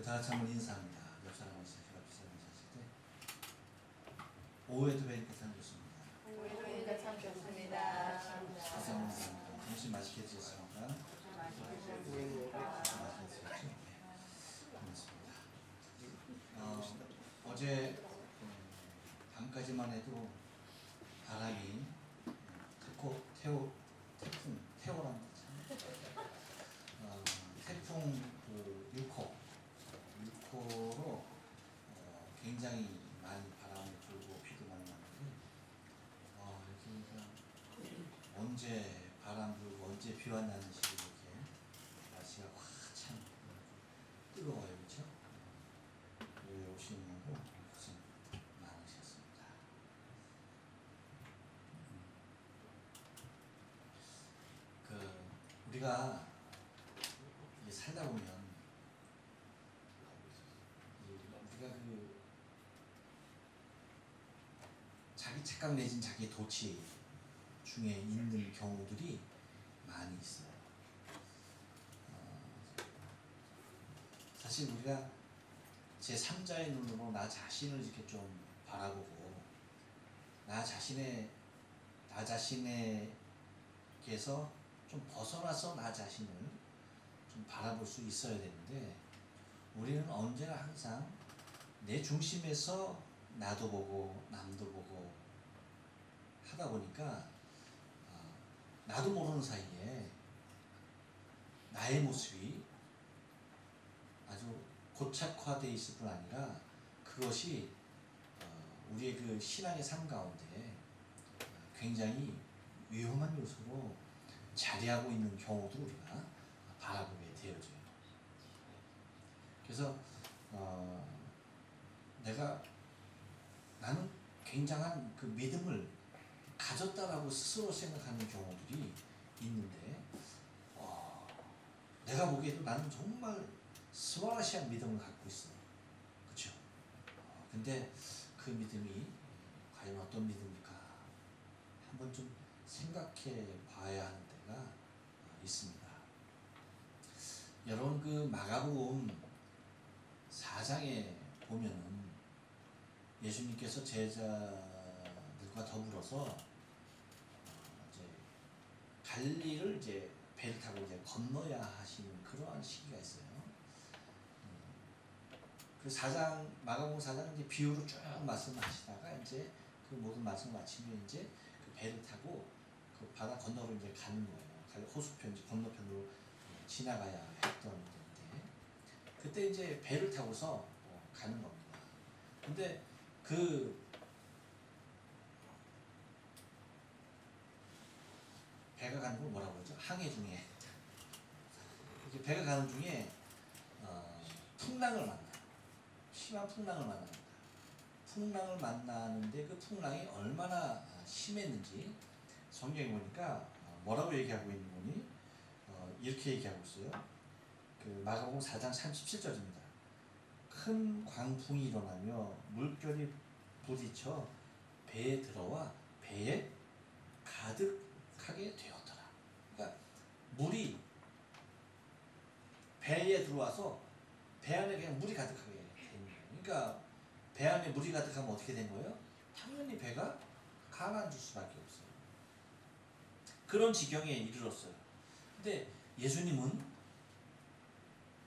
다 같이 한번 인사합니다. 옆 사람하고 제가 앞 사람 인사하실 때 오후에도 뵈니까 참 좋습니다. 오후에도 참 좋습니다. 다시 한번 인사합니다. 점심 맛있게 드셨습니까? 맛있게 드셨죠? 고맙습니다. 어제 밤까지만 해도 바람이 태오란 태풍 그 6호로 굉장히 많이 바람이 불고 비도 많이 나는데 이렇게 그냥 언제 바람 불고 언제 비 왔나는 식으로 이렇게 날씨가 확참 뜨거워요, 그렇죠? 여기 오시는 분도 고생 많으셨습니다. 우리가 살다 보면 우리가 자기 착각 내진 자기 도취 중에 있는 경우들이 많이 있어요. 사실 우리가 제 3자의 눈으로 나 자신을 이렇게 좀 바라보고 나 자신에게서 좀 벗어나서 나 자신을 좀 바라볼 수 있어야 되는데 우리는 언제나 항상 내 중심에서 나도 보고 남도 보고 하다 보니까 나도 모르는 사이에 나의 모습이 아주 고착화되어 있을 뿐 아니라 그것이 우리의 그 신앙의 삶 가운데 굉장히 위험한 요소로 자리하고 있는 경우도 우리가 바라보게 되어져요. 그래서 나는 굉장한 그 믿음을 가졌다라고 스스로 생각하는 경우들이 있는데 내가 보기에도 나는 정말 스와라시한 믿음을 갖고 있어. 그렇죠? 근데 그 믿음이 과연 어떤 믿음일까? 한번 좀 생각해 봐야 하는 때가 있습니다. 여러분 그 마가복음 4장에 보면은 예수님께서 제자들과 더불어서 이제 갈릴리를 이제 배를 타고 이제 건너야 하시는 그러한 시기가 있어요. 그 마가복음 4장은 이제 비유로 쭉 말씀하시다가 이제 그 모든 말씀을 마치면 이제 그 배를 타고 그 바다 건너로 이제 가는 거예요. 호수편 건너편으로 지나가야 했던 건데 그때 이제 배를 타고서 가는 겁니다. 근데 그 배가 가는 걸 뭐라고 그러죠? 항해 중에 이렇게 배가 가는 중에 풍랑을 만나요. 심한 풍랑을 만납니다. 풍랑을 만나는데 그 풍랑이 얼마나 심했는지 성경에 보니까 뭐라고 얘기하고 있는 거니? 이렇게 얘기하고 있어요. 그 마가복음 4장 37절입니다. 큰 광풍이 일어나며 물결이 부딪혀 배에 들어와 배에 가득하게 되었더라. 그러니까 물이 배에 들어와서 배 안에 그냥 물이 가득하게 된 거예요. 그러니까 배 안에 물이 가득하면 어떻게 된 거예요? 당연히 배가 가라앉을 수밖에 없어요. 그런 지경에 이르렀어요. 근데 예수님은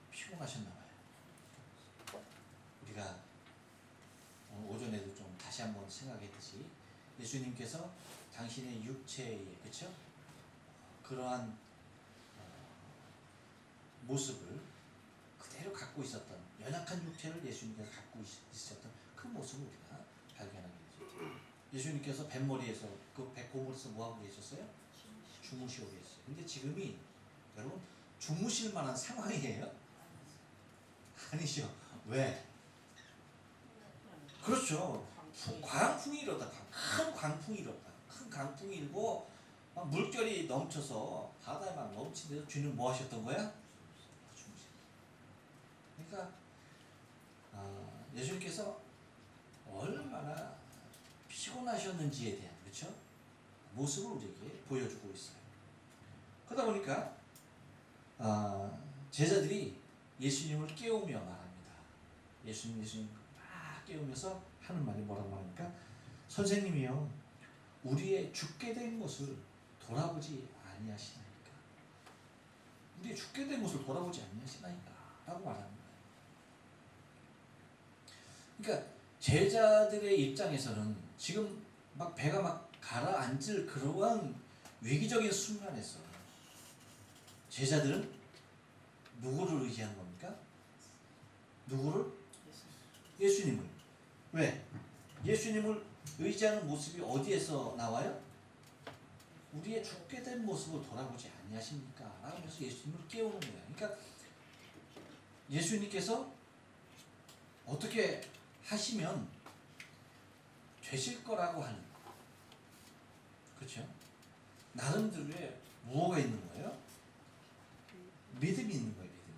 피곤하셨나 봐요. 우리가 오늘 오전에도 좀 다시 한번 생각했듯이 예수님께서 당신의 육체에 그쵸? 그러한 모습을 그대로 갖고 있었던 연약한 육체를 예수님께서 갖고 있었던 그 모습을 우리가 발견하게 되죠. 예수님께서 뱃머리에서 그 배꼽물에서 뭐하고 계셨어요? 주무시고 계셨어요. 근데 지금이 여러분 주무실 만한 상황이에요? 아니죠. 왜? 그렇죠. 광풍이 일었다. 큰 광풍이 일었다. 큰 광풍이 일고 막 물결이 넘쳐서 바다에 막 넘치면서 주님 뭐 하셨던 거야? 그러니까 예수님께서 얼마나 피곤하셨는지에 대한 그렇죠? 모습을 우리에게 보여주고 있어요. 그러다 보니까 제자들이 예수님을 깨우며 말합니다. 예수님 막 깨우면서 하는 말이 뭐라고 하니까 선생님이요 우리의 죽게 된 것을 돌아보지 아니하시나이까. 우리의 죽게 된 것을 돌아보지 아니하시나이까 라고 말하는 거예요. 그러니까 제자들의 입장에서는 지금 막 배가 막 가라앉을 그러한 위기적인 순간에서 제자들은 누구를 의지하는 겁니까? 누구를? 예수님을. 왜? 예수님을 의지하는 모습이 어디에서 나와요? 우리의 죽게 된 모습을 돌아보지 아니하십니까? 라면서 예수님을 깨우는 거예요. 그러니까 예수님께서 어떻게 하시면 되실 거라고 하는, 그렇죠? 나름대로의 무엇가 있는 거예요? 믿음이 있는 거예요. 믿음이.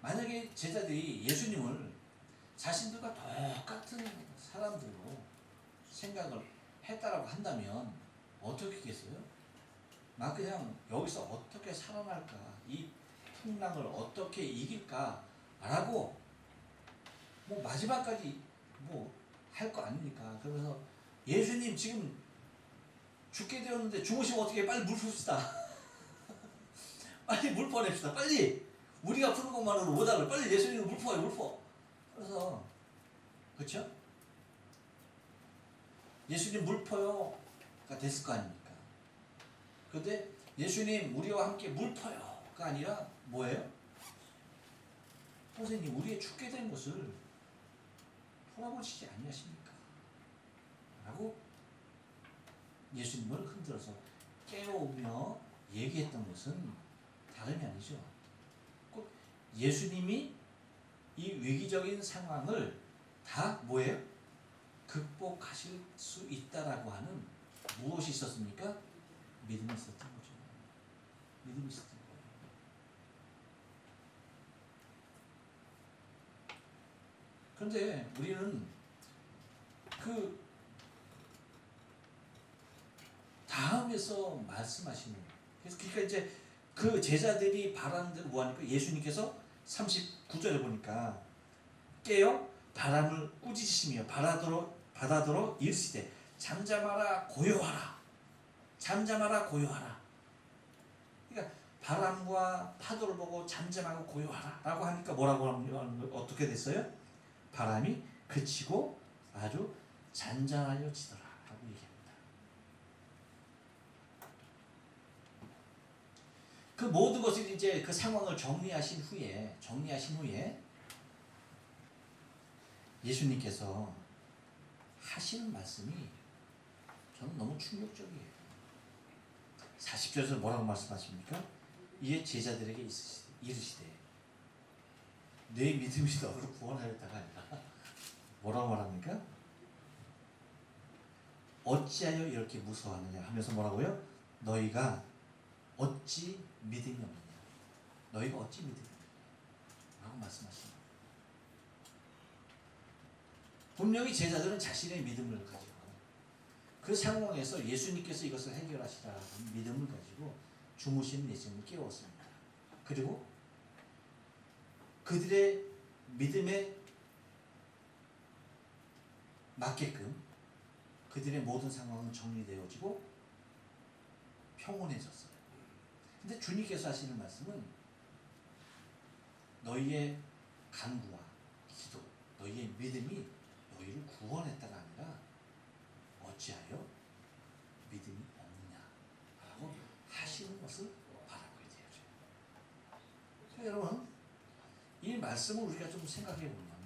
만약에 제자들이 예수님을 자신들과 똑같은 사람들로 생각을 했다라고 한다면 어떻게 하겠어요? 나 그냥 여기서 어떻게 살아날까, 이 풍랑을 어떻게 이길까 라고 뭐 마지막까지 뭐 할 거 아닙니까? 그래서 예수님 지금 죽게 되었는데 죽으시면 어떻게 해? 빨리 물 풉시다. 빨리 물 퍼냅시다. 빨리 우리가 푸는 것만으로 못하고 빨리 예수님 물 퍼요. 물 퍼. 그래서 그렇죠? 예수님 물 퍼요가 됐을 거 아닙니까? 그런데 예수님 우리와 함께 물 퍼요가 아니라 뭐예요? 선생님 우리의 죽게 된 것을 돌아보시지 아니하십니까? 라고 예수님을 흔들어서 깨우며 얘기했던 것은 다름이 아니죠. 꼭 예수님이 이 위기적인 상황을 다 뭐예요? 극복하실 수 있다라고 하는 무엇이 있었습니까? 믿음이 있었던 거죠. 믿음이 있었던 거예요. 그런데 우리는 그 다음에서 말씀하시는, 그러니까 이제 그 제자들이 바라는 대로 뭐하니까 예수님께서 39절에 보니까 깨어 바람을 꾸짖으시며 바다더러 이르시되 잠잠하라 고요하라. 잠잠하라 고요하라. 그러니까 바람과 파도를 보고 잠잠하고 고요하라 라고 하니까 뭐라고 하는 거 어떻게 됐어요? 바람이 그치고 아주 잔잔하여지더라 라고 얘기합니다. 그 모든 것을 이제 그 상황을 정리하신 후에 예수님께서 하시는 말씀이 저는 너무 충격적이에요. 40절에서 뭐라고 말씀하십니까? 이에 제자들에게 이르시되 내 믿음이 너를 구원하였다가 아니라 뭐라고 말합니까? 어찌하여 이렇게 무서워하느냐 하면서 뭐라고요? 너희가 어찌 믿음이 없느냐. 너희가 어찌 믿음이 없느냐 라고 말씀하십니다. 분명히 제자들은 자신의 믿음을 가지고 그 상황에서 예수님께서 이것을 해결하시라는 믿음을 가지고 주무시는 예수님을 깨웠습니다. 그리고 그들의 믿음에 맞게끔 그들의 모든 상황은 정리되어지고 평온해졌어요. 근데 주님께서 하시는 말씀은 너희의 간구와 기도, 너희의 믿음이 너희를 구원했다가 아니라 어찌하여 믿음이 없느냐라고 하시는 것을 바라보게 되어져요. 여러분, 이 말씀을 우리가 좀 생각해 보면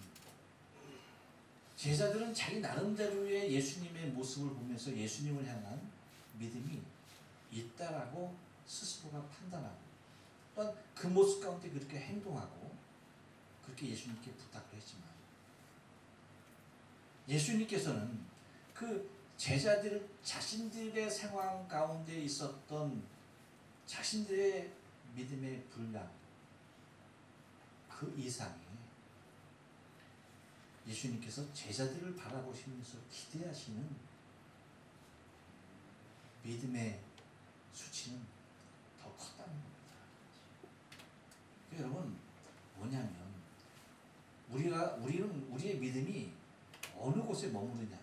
제자들은 자기 나름대로의 예수님의 모습을 보면서 예수님을 향한 믿음이 있다라고 스스로가 판단하고 또한 그 모습 가운데 그렇게 행동하고 그렇게 예수님께 부탁을 했지만 예수님께서는 그 제자들 자신들의 상황 가운데 있었던 자신들의 믿음의 분량 그 이상이 예수님께서 제자들을 바라보시면서 기대하시는 믿음의 수치는 더 컸다는 겁니다. 여러분 뭐냐면 우리는 우리의 믿음이 어느 곳에 머무르냐면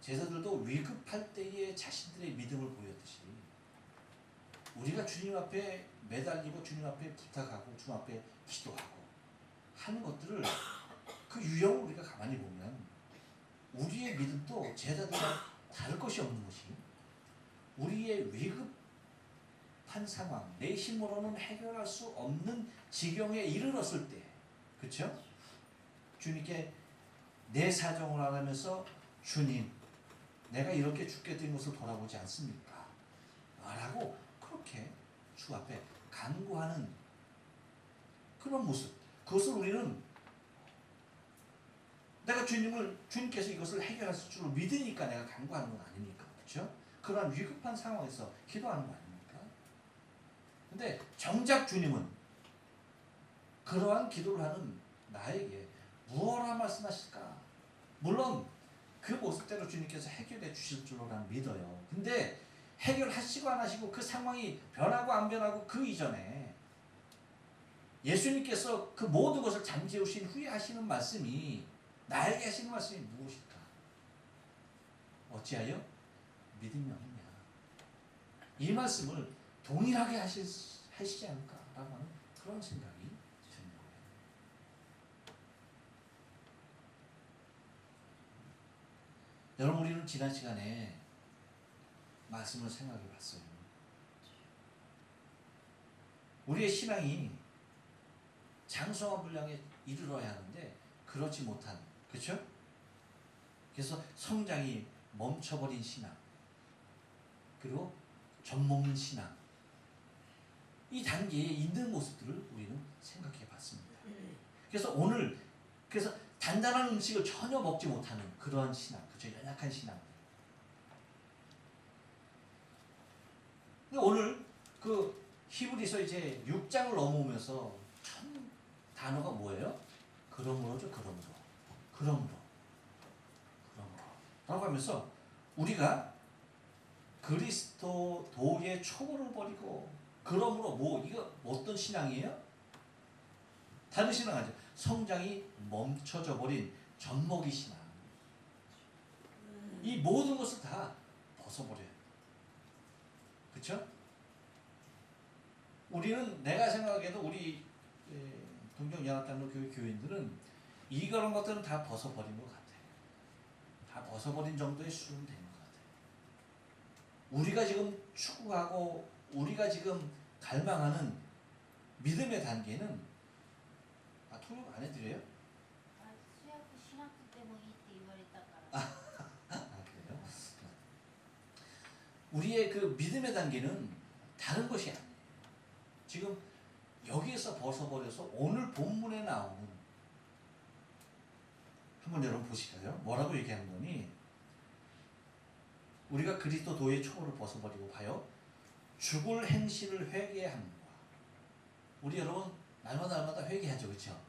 제자들도 위급할 때에 자신들의 믿음을 보였듯이 우리가 주님 앞에 매달리고 주님 앞에 부탁하고 주님 앞에 기도하고 하는 것들을 그 유형을 우리가 가만히 보면 우리의 믿음도 제자들과 다를 것이 없는 것이 우리의 위급한 상황, 내 힘으로는 해결할 수 없는 지경에 이르렀을 때, 그렇죠? 주님께 내 사정을 알면서 주님, 내가 이렇게 죽게 된 것을 돌아보지 않습니까? 라고 그렇게 주 앞에 간구하는 그런 모습, 그것을 우리는 내가 주님께서 이것을 해결하실 줄 믿으니까 내가 간구하는 건 아닙니까? 그렇죠? 그러한 위급한 상황에서 기도하는 거 아닙니까? 근데 정작 주님은 그러한 기도를 하는 나에게 무엇라 말씀하실까? 물론 그 모습대로 주님께서 해결해 주실 줄로 난 믿어요. 근데 해결하시고 안 하시고 그 상황이 변하고 안 변하고 그 이전에 예수님께서 그 모든 것을 잠재우신 후에 하시는 말씀이 나에게 하시는 말씀이 무엇일까? 어찌하여 믿음이 없냐? 이 말씀을 동일하게 하시지 않을까라고 하는 그런 생각이 드는 거예요. 여러분, 우리는 지난 시간에 말씀을 생각해 봤어요. 우리의 신앙이 장성한 분량에 이르러야 하는데 그렇지 못한, 그렇죠? 그래서 성장이 멈춰버린 신앙, 그리고 젖먹는 신앙, 이 단계에 있는 모습들을 우리는 생각해 봤습니다. 그래서 오늘 단단한 음식을 전혀 먹지 못하는 그러한 신앙, 그렇죠? 연약한 신앙. 근데 오늘 그 히브리서 이제 6장을 넘어오면서 첫 단어가 뭐예요? 그러므로죠, 그러므로 라고 하면서 우리가 그리스도 도의 초보를 버리고 그러므로 이거 어떤 신앙이에요? 다른 신앙 아니죠. 성장이 멈춰져 버린 젖먹이 신앙. 이 모든 것을 다 벗어버려요. 그렇죠? 우리는 내가 생각해도 우리 동경연합장로 교회 교인들은 이런 것들은 다 벗어버린 것 같아요. 다 벗어버린 정도의 수준은 된 것 같아요. 우리가 지금 추구하고 우리가 지금 갈망하는 믿음의 단계는 토론 안 해드려요? 그래요? 우리의 그 믿음의 단계는 다른 것이 아니에요. 지금 여기에서 벗어버려서 오늘 본문에 나오는, 한번 여러분 보실까요? 뭐라고 얘기하는 거니? 우리가 그리스도 도의 초월을 벗어버리고 봐요. 죽을 행실을 회개하는 거야. 우리 여러분 날마다 회개하죠, 그렇죠?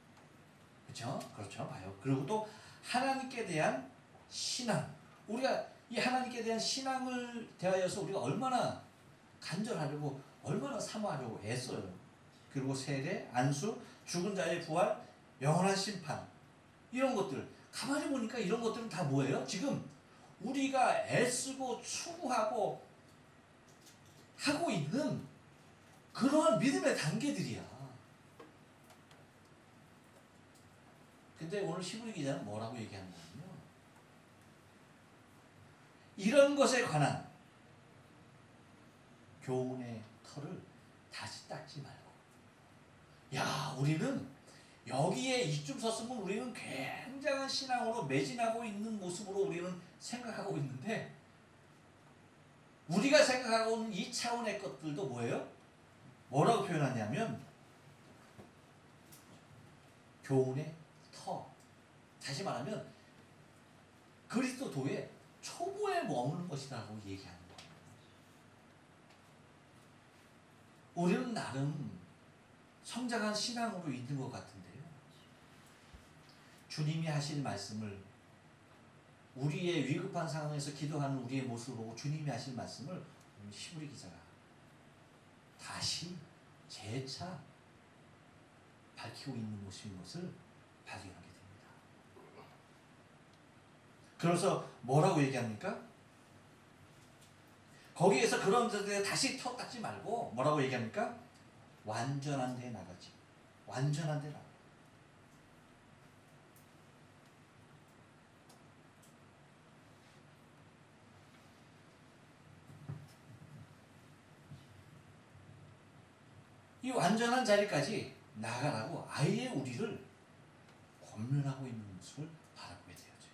그렇죠. 봐요. 그리고 또 하나님께 대한 신앙. 우리가 이 하나님께 대한 신앙을 대하여서 우리가 얼마나 간절하려고, 얼마나 사모하려고 애써요. 그리고 세례, 안수, 죽은 자의 부활, 영원한 심판, 이런 것들 가만히 보니까 이런 것들은 다 뭐예요? 지금 우리가 애쓰고 추구하고 하고 있는 그러한 믿음의 단계들이야. 근데 오늘 히브리 기자는 뭐라고 얘기하는 거냐면 이런 것에 관한 교훈의 털을 다시 닦지 말고, 야, 우리는 여기에 이쯤 섰으면 우리는 굉장한 신앙으로 매진하고 있는 모습으로 우리는 생각하고 있는데, 우리가 생각하고 있는 이 차원의 것들도 뭐예요? 뭐라고 표현하냐면 교훈의 터. 다시 말하면 그리스도 도의 초보에 머무는 것이라고 얘기하는 거예요. 우리는 나름 성장한 신앙으로 있는 것 같은데요. 주님이 하실 말씀을, 우리의 위급한 상황에서 기도하는 우리의 모습을 보고 주님이 하실 말씀을 히브리 기자가 다시 재차 밝히고 있는 모습인 것을 발견하게 됩니다. 그래서 뭐라고 얘기합니까? 거기에서 그런 데에 다시 터닦지 말고 뭐라고 얘기합니까? 완전한 데 나가지. 완전한 데 나가. 이 완전한 자리까지 나가라고 아예 우리를 권면하고 있는 모습을 바라보게 되어져요.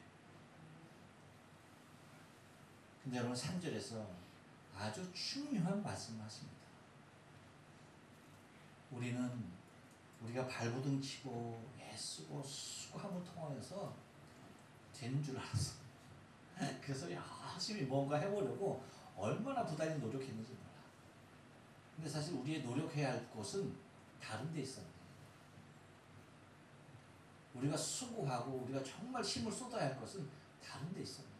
근데 여러분 3절에서 아주 중요한 말씀을 하십니다. 우리가 발버둥 치고 애쓰고 수고함을 통하여서 되는 줄 알았어. 그래서 열심히 뭔가 해보려고 얼마나 부단히 노력했는지 몰라. 근데 사실 우리의 노력해야 할 곳은 다른 데 있었는데 우리가 수고하고 우리가 정말 힘을 쏟아야 할 것은 다른 데 있었는데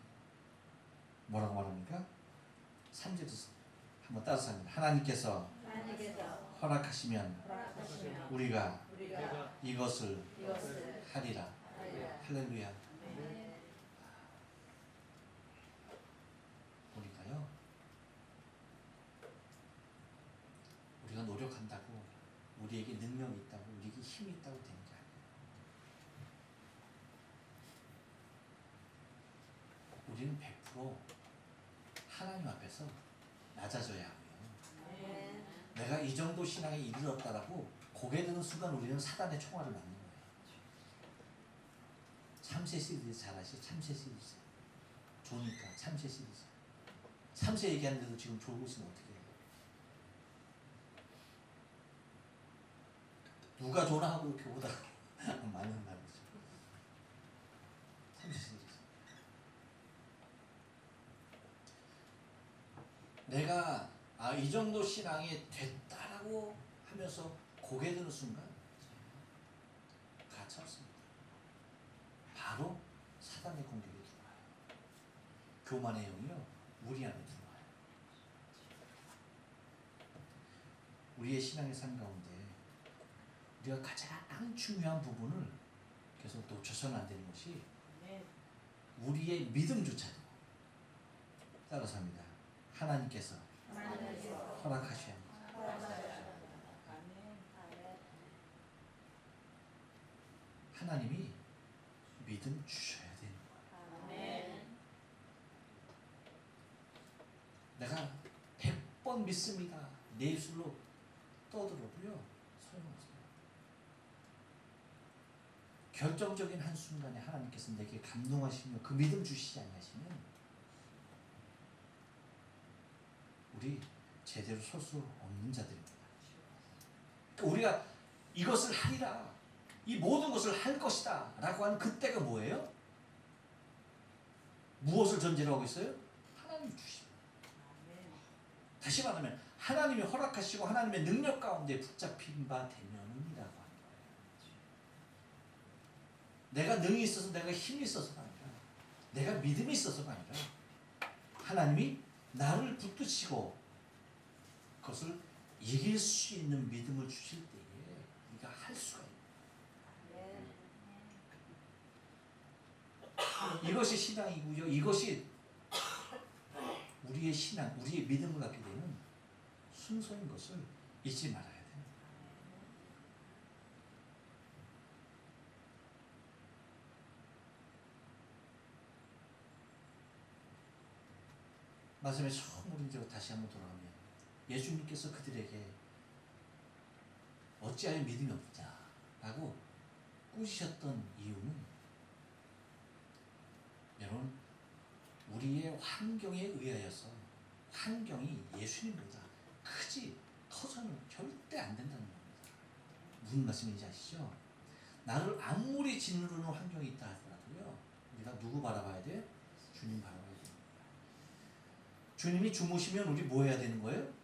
뭐라고 말합니까? 3절에서 한번 따라서 합니다. 하나님께서 허락하시면 우리가 이것을 하리라. 할렐루야. 우리가요, 우리가 노력한다고 우리에게 능력이 있다고 우리에게 힘이 있다고 되는 게 아니에요. 우리는 100% 하나님 앞에서 낮아져야 하고요. 내가 이 정도 신앙에 이르렀다라고 고개 드는 순간 우리는 사단의 총알을 맞는 거예요. 참새 시리즈 잘 아시죠? 참새 시리즈. 좋으니까 참새 시리즈. 참새 얘기하는데도 지금 졸고 있으면 어떻게 해요? 누가 좋나 하고 이렇게 오다가 맞는다 그러죠. 참새 시리즈. 내가 이 정도 신앙이 됐다라고 하면서 고개 드는 순간 가차없습니다. 바로 사단의 공격이 들어와요. 교만의 영이요, 우리 안에 들어와요. 우리의 신앙의 삶 가운데 우리가 가장 중요한 부분을 계속 놓쳐서는 안 되는 것이 우리의 믿음조차도 따라서 합니다. 하나님께서 허락하셔야 합니다. 하나님이 믿음 주셔야 되는 거예요. 내가 100번 믿습니다. 내 입술로 떠들어도요 소용없어요. 결정적인 한순간에 하나님께서 내게 감동하시며 그 믿음 주시지 않으시면 우리 제대로 설 수 없는 자들입니다. 그러니까 우리가 이것을 하리라, 이 모든 것을 할 것이다 라고 하는 그때가 뭐예요? 무엇을 전제로 하고 있어요? 하나님이 주십니다. 다시 말하면 하나님이 허락하시고 하나님의 능력 가운데 붙잡힌 바 되면이라고 하는 거예요. 내가 능이 있어서, 내가 힘이 있어서가 아니라, 내가 믿음이 있어서가 아니라 하나님이 나를 붙드시고 그것을 이길 수 있는 믿음을 주실 때에 우리가 할 수가 있어요. 이것이 신앙이고요. 이것이 우리의 신앙, 우리의 믿음을 갖게 되는 순서인 것을 잊지 말아야 돼요. 말씀에 처음으로 이제 다시 한번 돌아가면 예수님께서 그들에게 어찌하여 믿음이 없냐라고 꾸짖으셨던 이유는 여러분 우리의 환경에 의하여서 환경이 예수님보다 크지 커서는 절대 안 된다는 겁니다. 무슨 말씀인지 아시죠? 나를 아무리 짓누르는 환경이 있다 하더라도요 우리가 누구 바라봐야 돼요? 주님 바라봐야 돼요. 주님이 주무시면 우리 뭐 해야 되는 거예요?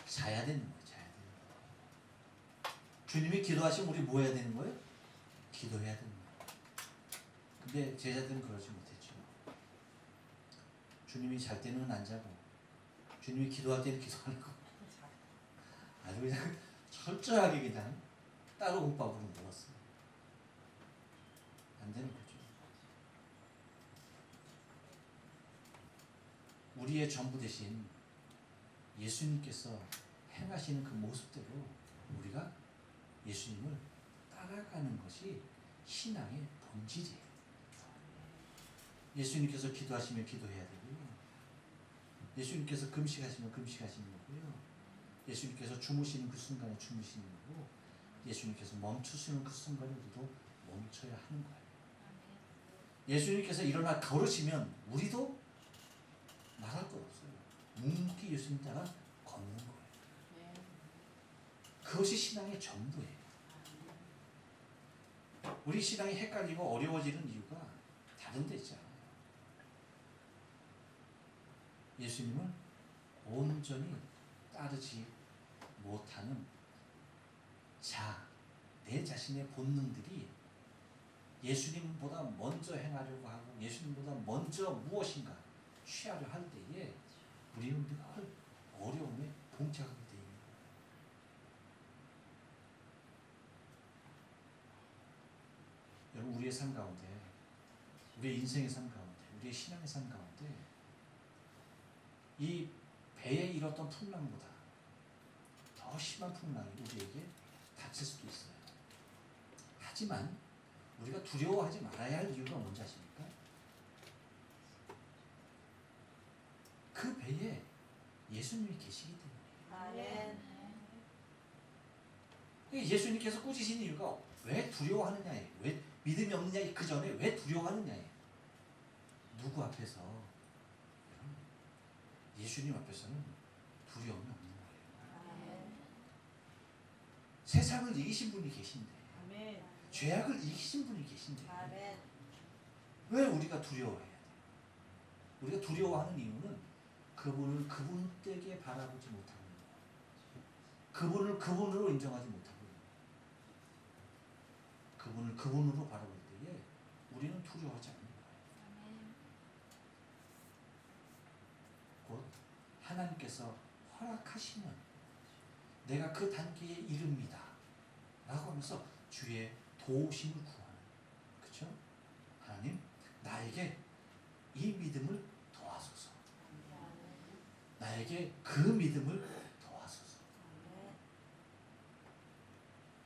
자야 되는 거예요. 자야 되는 거예요. 주님이 기도하시면 우리 뭐 해야 되는 거예요? 기도해야 되는 거예요. 근데 제자들은 그러지 못했죠. 주님이 잘 때는 안 자고 주님이 기도할 때는 기도하는 거 아주 그냥 철저하게 그냥 따로 공법으로 놀았어요. 안 되는 거죠. 우리의 전부 대신 예수님께서 행하시는 그 모습대로 우리가 예수님을 따라가는 것이 신앙의 본질이에요. 예수님께서 기도하시면 기도해야 되고요. 예수님께서 금식하시면 금식하시는 거고요. 예수님께서 주무시는 그 순간에 주무시는 거고, 예수님께서 멈추시는 그 순간에 우리도 멈춰야 하는 거예요. 예수님께서 일어나 걸으시면 우리도 말할 것 없어요. 묵묵히 예수님 따라 걷는 거예요. 그것이 신앙의 전부예요. 우리 신앙이 헷갈리고 어려워지는 이유가 다른 데 있잖아요. 예수님을 온전히 따르지 못하는 내 자신의 본능들이 예수님보다 먼저 행하려고 하고 예수님보다 먼저 무엇인가 취하려 할 때에 우리는 늘 어려움에 봉착하게 되는 거예요. 여러분, 우리의 삶 가운데, 우리의 인생의 삶 가운데, 우리의 신앙의 삶 가운데 이 배에 일었던 풍랑보다 더 심한 풍랑이 우리에게 닥칠 수도 있어요. 하지만 우리가 두려워하지 말아야 할 이유가 뭔지 아십니까? 그 배에 예수님이 계시기 때문이에요. 예수님께서 꾸짖으신 이유가 왜 두려워하느냐에, 왜 믿음이 없느냐, 그 전에 왜 두려워하느냐에, 누구 앞에서? 예수님 앞에서는 두려움이 없는 거예요. 세상을 이기신 분이 계신데, 죄악을 이기신 분이 계신데, 왜 우리가 두려워해야 돼요? 우리가 두려워하는 이유는 그분을 그분되게 바라보지 못하고 있는 거예요. 그분을 그분으로 인정하지 못하고 있는 거예요. 그분을 그분으로 바라볼 때에 우리는 두려워하지 않는 거예요. 곧 하나님께서 허락하시면 내가 그 단계에 이릅니다 라고 하면서 주의 도우심을 구하는, 그렇죠? 하나님, 나에게 이 믿음을 더하소서. 나에게 그 믿음을 더하소서.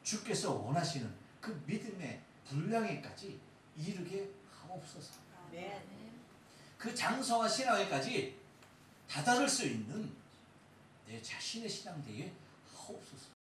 주께서 원하시는 그 믿음의 분량에까지 이르게 하옵소서. 그 장성한 신앙에까지 다다를 수 있는 내 자신의 신앙대에 하옵소서.